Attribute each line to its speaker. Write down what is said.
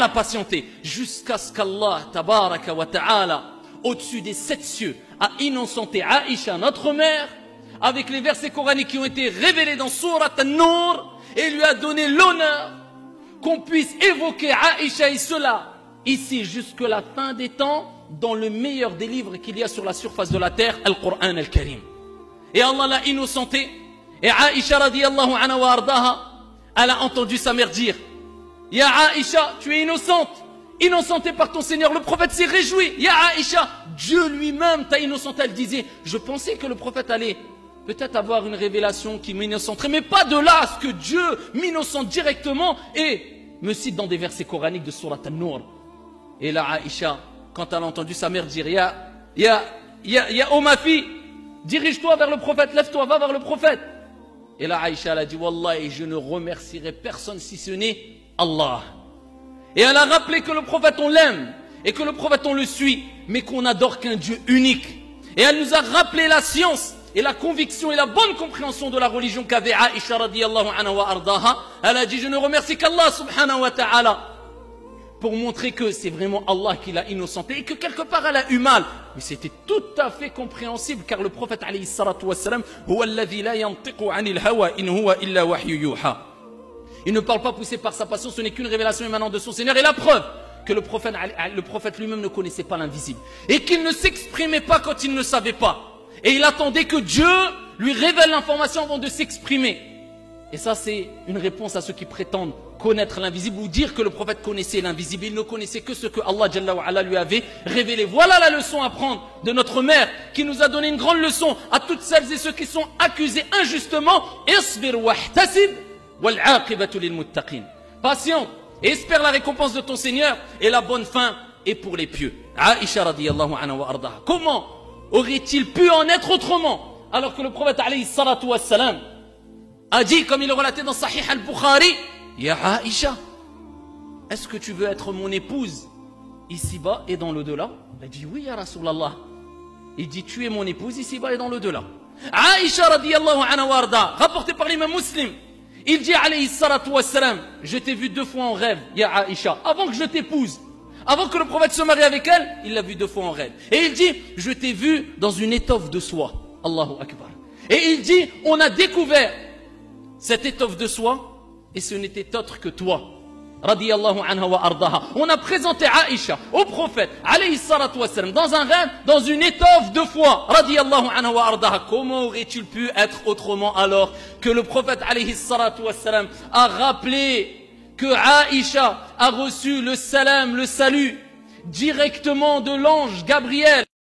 Speaker 1: elle a patienté jusqu'à ce qu'Allah tabaraka wa ta'ala, au-dessus des 7 cieux, a innocenté Aïcha, notre mère, avec les versets coraniques qui ont été révélés dans Surat An-Nur, et lui a donné l'honneur qu'on puisse évoquer Aïcha et cela ici jusqu'à la fin des temps dans le meilleur des livres qu'il y a sur la surface de la terre, Al-Qur'an Al-Karim. Et Allah l'a innocenté, et Aïcha radiyallahu anha wa ardaha, elle a entendu sa mère dire: Ya Aïcha, tu es innocente, innocentée par ton Seigneur. Le prophète s'est réjoui. Ya Aïcha, Dieu lui-même t'a innocentée. Elle disait: je pensais que le prophète allait peut-être avoir une révélation qui m'innocenterait, mais pas de là à ce que Dieu m'innocente directement et me cite dans des versets coraniques de Surat An-Nur. Et là, Aïcha, quand elle a entendu sa mère dire: oh ma fille, dirige-toi vers le prophète, lève-toi, va vers le prophète. Et là, Aïcha, elle a dit: Wallahi, je ne remercierai personne si ce n'est Allah. Et elle a rappelé que le prophète, on l'aime, et que le prophète, on le suit, mais qu'on n'adore qu'un Dieu unique. Et elle nous a rappelé la science, et la conviction, et la bonne compréhension de la religion qu'avait Aïcha radiyallahu anha wa ardaha. Elle a dit: je ne remercie qu'Allah subhanahu wa ta'ala, pour montrer que c'est vraiment Allah qui l'a innocentée et que quelque part elle a eu mal. Mais c'était tout à fait compréhensible car le prophète alayhi salatu wassalam, huwa alladhi la yantiqu anil hawa in huwa illa wahyu yuha. Il ne parle pas poussé par sa passion, ce n'est qu'une révélation émanant de son Seigneur. Et la preuve que le prophète lui-même ne connaissait pas l'invisible et qu'il ne s'exprimait pas quand il ne savait pas. Et il attendait que Dieu lui révèle l'information avant de s'exprimer. Et ça, c'est une réponse à ceux qui prétendent connaître l'invisible ou dire que le prophète connaissait l'invisible. Il ne connaissait que ce que Allah Jalla wa Ala lui avait révélé. Voilà la leçon à prendre de notre mère qui nous a donné une grande leçon à toutes celles et ceux qui sont accusés injustement. Isbir wahtasib wal aqibatu lil muttaqin. Patiente et espère la récompense de ton Seigneur et la bonne fin est pour les pieux. Aïcha radiyallahu anha wa ardaha. Comment aurait-il pu en être autrement alors que le prophète alayhi salatu wassalam a dit, comme il est relaté dans Sahih al-Bukhari: Ya Aïcha, est-ce que tu veux être mon épouse ici-bas et dans l'au-delà? Elle dit: oui, ya Rasulallah. Il dit: tu es mon épouse ici-bas et dans l'au-delà. Aïcha radiyallahu anha wa arda, rapporté par l'imam Muslim, il dit alayhi salatu wassalam: je t'ai vu 2 fois en rêve, ya Aïcha, avant que je t'épouse. Avant que le prophète se marie avec elle, il l'a vu 2 fois en rêve. Et il dit: je t'ai vu dans une étoffe de soie. Allahu Akbar. Et il dit: on a découvert cette étoffe de soie, et ce n'était autre que toi. Radiyallahu anha wa ardaha. On a présenté Aïcha au prophète, alayhi salatu wassalam, dans un rêve, dans une étoffe de foie. Radiyallahu anha wa ardaha. Comment aurait-il pu être autrement alors que le prophète, alayhi salatu wassalam, a rappelé que Aïcha a reçu le salam, le salut, directement de l'ange Gabriel.